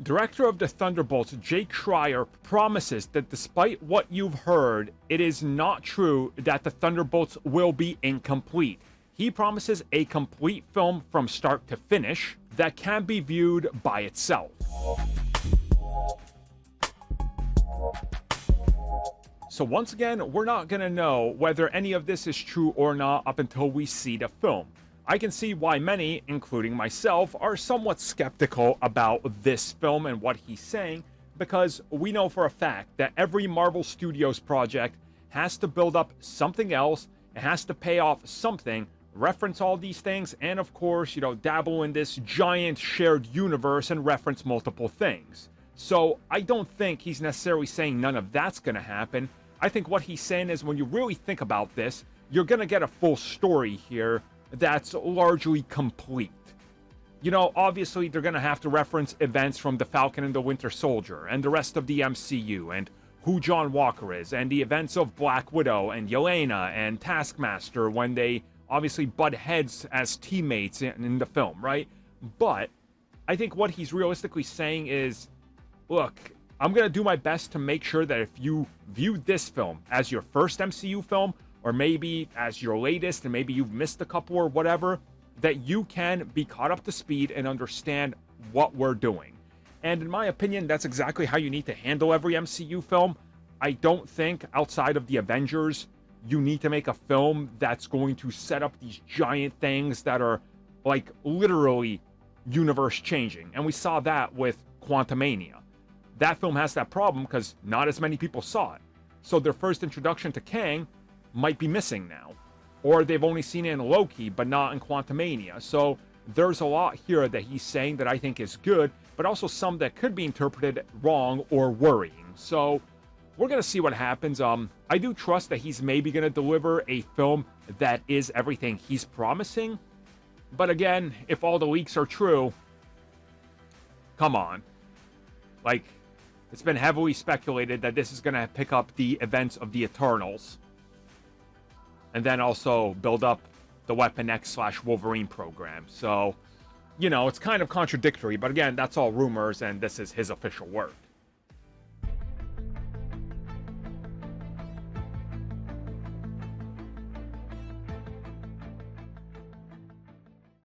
Director of the Thunderbolts, Jake Schreier, promises that despite what you've heard, it is not true that the Thunderbolts will be incomplete. He promises a complete film from start to finish that can be viewed by itself. So once again, we're not going to know whether any of this is true or not up until we see the film. I can see why many, including myself, are somewhat skeptical about this film and what he's saying, because we know for a fact that every Marvel Studios project has to build up something else, it has to pay off something, reference all these things, and of course, dabble in this giant shared universe and reference multiple things. So I don't think he's necessarily saying none of that's going to happen. I think what he's saying is when you really think about this, you're going to get a full story here that's largely complete. Obviously they're going to have to reference events from The Falcon and the Winter Soldier and the rest of the MCU and who John Walker is and the events of Black Widow and Yelena and Taskmaster when they obviously butt heads as teammates in the film, right? But I think what he's realistically saying is, look, I'm going to do my best to make sure that if you view this film as your first MCU film, or maybe as your latest, and maybe you've missed a couple or whatever, that you can be caught up to speed and understand what we're doing. And in my opinion, that's exactly how you need to handle every MCU film. I don't think, outside of the Avengers, you need to make a film that's going to set up these giant things that are, like, literally universe-changing. And we saw that with Quantumania. That film has that problem because not as many people saw it. So their first introduction to Kang might be missing now, or they've only seen it in Loki but not in Quantumania. So there's a lot here that he's saying that I think is good, but also some that could be interpreted wrong or worrying. So we're gonna see what happens. I do trust that he's maybe gonna deliver a film that is everything he's promising, but again, if all the leaks are true, come on. Like, it's been heavily speculated that this is gonna pick up the events of the Eternals and then also build up the Weapon X/Wolverine program. So, it's kind of contradictory, but again, that's all rumors, and this is his official word.